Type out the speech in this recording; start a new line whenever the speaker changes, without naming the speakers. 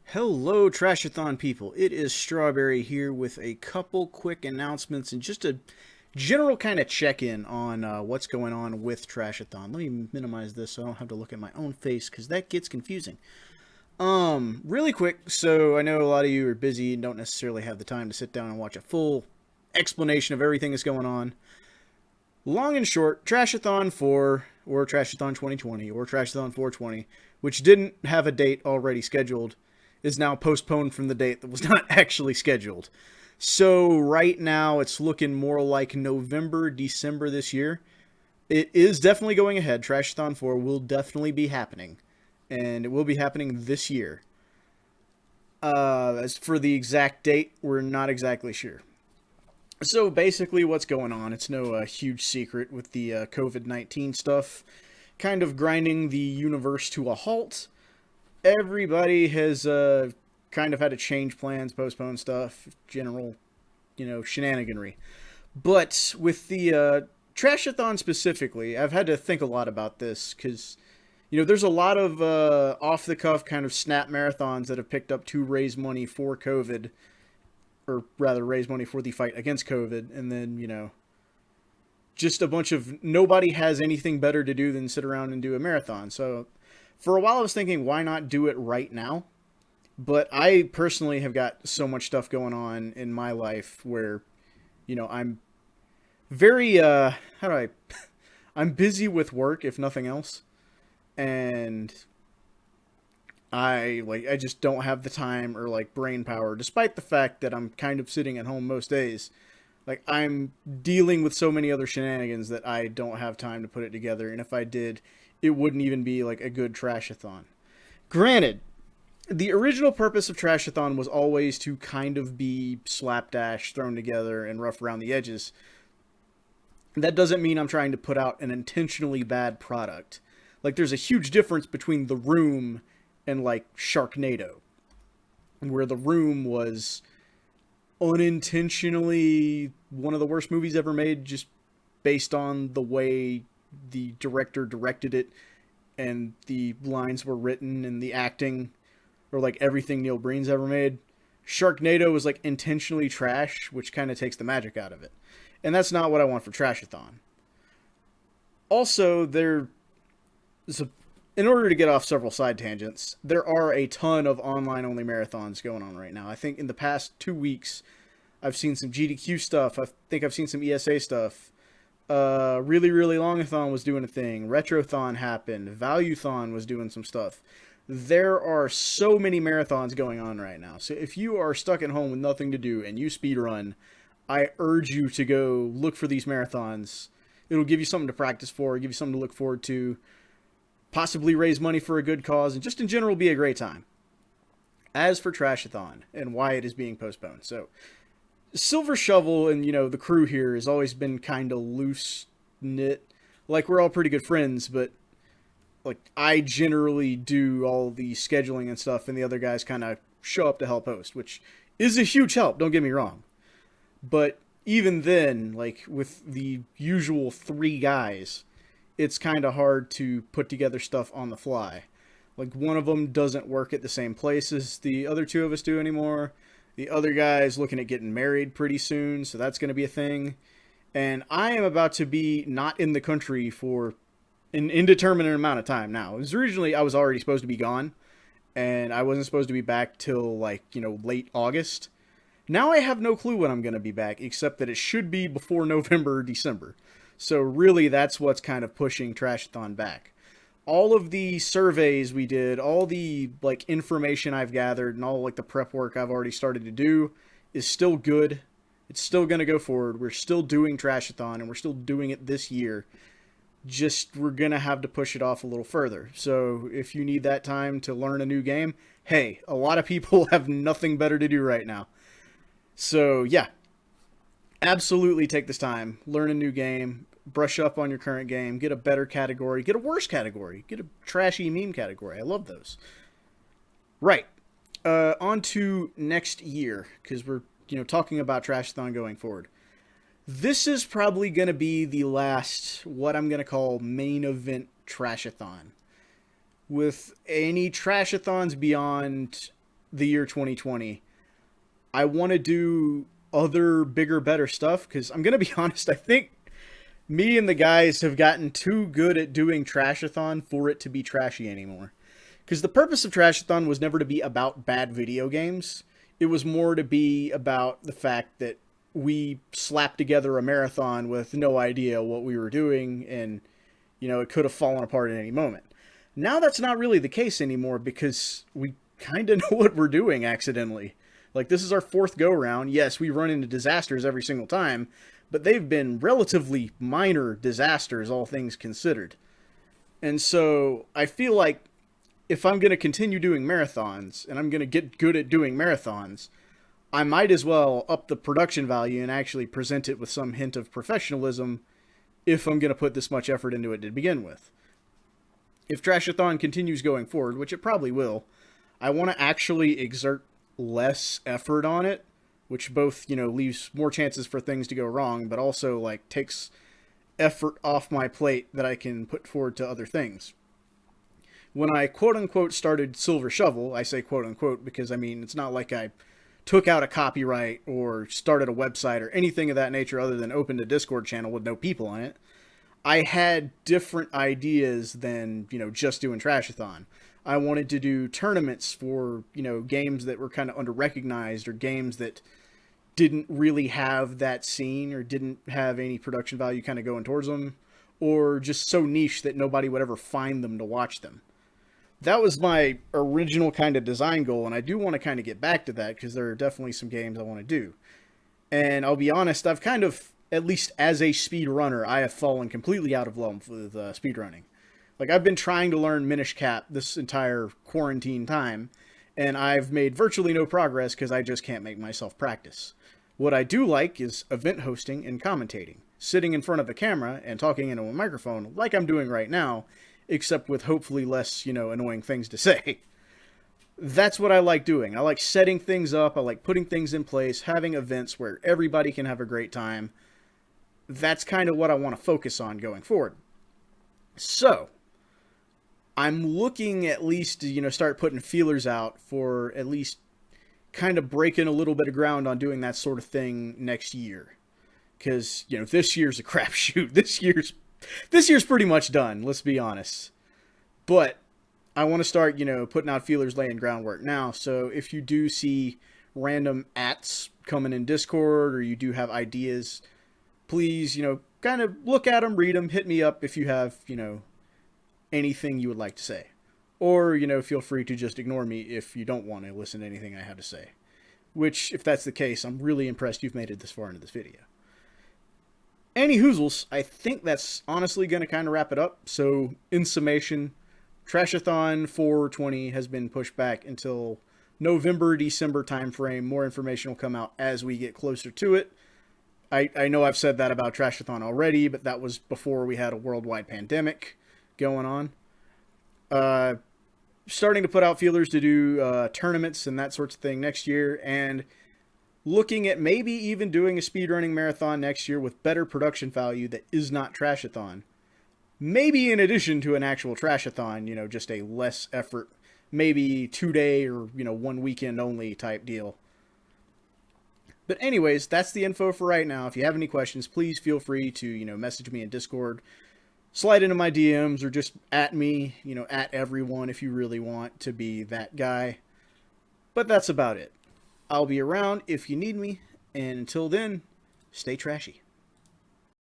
Hello, Trashathon people. It is Strawberry here with a couple quick announcements and just a general kind of check-in on what's going on with Trashathon. Let me minimize this so I don't have to look at my own face because that gets confusing. Really quick, so I know a lot of you are busy and don't necessarily have the time to sit down and watch a full explanation of everything that's going on. Long and short, Trashathon 4, or Trashathon 2020, or Trashathon 420, which didn't have a date already scheduled, is now postponed from the date that was not actually scheduled. So right now it's looking more like November, December this year. It is definitely going ahead. Trashathon 4 will definitely be happening. And it will be happening this year. As for the exact date, we're not exactly sure. So basically what's going on, it's no huge secret with the COVID-19 stuff kind of grinding the universe to a halt. Everybody has kind of had to change plans, postpone stuff, general, shenaniganry. But with the Trashathon specifically, I've had to think a lot about this because, there's a lot of off-the-cuff kind of snap marathons that have picked up to raise money for COVID, or rather raise money for the fight against COVID, and then, just a bunch of nobody has anything better to do than sit around and do a marathon. So for a while I was thinking, why not do it right now? But I personally have got so much stuff going on in my life where, I'm very, how do I, I'm busy with work, if nothing else. And I just don't have the time or brain power, despite the fact that I'm kind of sitting at home most days. I'm dealing with so many other shenanigans that I don't have time to put it together. And if I did, it wouldn't even be a good Trashathon. Granted, the original purpose of Trashathon was always to kind of be slapdash, thrown together, and rough around the edges. That doesn't mean I'm trying to put out an intentionally bad product. There's a huge difference between The Room and, Sharknado, where The Room was unintentionally one of the worst movies ever made, just based on the way the director directed it and the lines were written and the acting, or everything Neil Breen's ever made. Sharknado was intentionally trash, which kind of takes the magic out of it. And that's not what I want for Trashathon. Also, in order to get off several side tangents, there are a ton of online-only marathons going on right now. I think in the past 2 weeks, I've seen some GDQ stuff. I think I've seen some ESA stuff. Really, really Longathon was doing a thing. Retrothon happened. Valuethon was doing some stuff. There are so many marathons going on right now. So if you are stuck at home with nothing to do and you speedrun, I urge you to go look for these marathons. It'll give you something to practice for, give you something to look forward to, possibly raise money for a good cause, and just in general be a great time. As for Trashathon and why it is being postponed. So Silver Shovel and, the crew here has always been kind of loose-knit. We're all pretty good friends, but, I generally do all the scheduling and stuff, and the other guys kind of show up to help host, which is a huge help, don't get me wrong. But even then, with the usual 3 guys, it's kind of hard to put together stuff on the fly. One of them doesn't work at the same place as the other 2 of us do anymore. The other guy's looking at getting married pretty soon, so that's going to be a thing. And I am about to be not in the country for an indeterminate amount of time now. It was originally, I was already supposed to be gone, and I wasn't supposed to be back till, late August. Now I have no clue when I'm going to be back, except that it should be before November or December. So really, that's what's kind of pushing Trashathon back. All of the surveys we did, all the information I've gathered, and all the prep work I've already started to do is still good. It's still going to go forward. We're still doing Trashathon, and we're still doing it this year. Just we're going to have to push it off a little further. So if you need that time to learn a new game, hey, a lot of people have nothing better to do right now. So yeah, absolutely take this time, learn a new game, brush up on your current game, get a better category, get a worse category, get a trashy meme category. I love those. Right. On to next year, because we're talking about Trashathon going forward. This is probably going to be the last, what I'm going to call, main event Trashathon. With any Trashathons beyond the year 2020. I want to do other bigger, better stuff, because I'm going to be honest, I think me and the guys have gotten too good at doing Trashathon for it to be trashy anymore. Because the purpose of Trashathon was never to be about bad video games. It was more to be about the fact that we slapped together a marathon with no idea what we were doing, and, you know, it could have fallen apart at any moment. Now that's not really the case anymore, because we kind of know what we're doing accidentally. Like, this is our 4th go-round. Yes, we run into disasters every single time, but they've been relatively minor disasters, all things considered. And so I feel like if I'm going to continue doing marathons, and I'm going to get good at doing marathons, I might as well up the production value and actually present it with some hint of professionalism if I'm going to put this much effort into it to begin with. If Trashathon continues going forward, which it probably will, I want to actually exert less effort on it, which both, you know, leaves more chances for things to go wrong, but also, like, takes effort off my plate that I can put forward to other things. When I quote-unquote started Silver Shovel, I say quote-unquote because, I mean, it's not like I took out a copyright or started a website or anything of that nature other than opened a Discord channel with no people on it. I had different ideas than, you know, just doing Trashathon. I wanted to do tournaments for, you know, games that were kind of under-recognized, or games that didn't really have that scene or didn't have any production value kind of going towards them, or just so niche that nobody would ever find them to watch them. That was my original kind of design goal, and I do want to kind of get back to that, because there are definitely some games I want to do. And I'll be honest, I've kind of, at least as a speedrunner, I have fallen completely out of love with speedrunning. Like, I've been trying to learn Minish Cap this entire quarantine time, and I've made virtually no progress because I just can't make myself practice. What I do like is event hosting and commentating. Sitting in front of a camera and talking into a microphone like I'm doing right now, except with hopefully less, you know, annoying things to say. That's what I like doing. I like setting things up, I like putting things in place, having events where everybody can have a great time. That's kind of what I want to focus on going forward. So, I'm looking at least to, you know, start putting feelers out for at least kind of breaking a little bit of ground on doing that sort of thing next year. Because, you know, this year's a crapshoot. This year's pretty much done, let's be honest. But I want to start, you know, putting out feelers, laying groundwork now. So if you do see random ats coming in Discord, or you do have ideas, please, you know, kind of look at them, read them, hit me up if you have, you know, anything you would like to say. Or, you know, feel free to just ignore me if you don't want to listen to anything I have to say. Which, if that's the case, I'm really impressed you've made it this far into this video. Any hoozles, I think that's honestly going to kind of wrap it up. So, in summation, Trashathon 420 has been pushed back until November, December timeframe. More information will come out as we get closer to it. I know I've said that about Trashathon already, but that was before we had a worldwide pandemic going on. Starting to put out feelers to do tournaments and that sorts of thing next year, and looking at maybe even doing a speedrunning marathon next year with better production value that is not Trashathon. Maybe in addition to an actual Trashathon, you know, just a less effort, maybe 2-day or, you know, 1 weekend only type deal. But anyways, that's the info for right now. If you have any questions, please feel free to, you know, message me in Discord, slide into my DMs, or just at me, you know, at everyone if you really want to be that guy. But that's about it. I'll be around if you need me, and until then, stay trashy.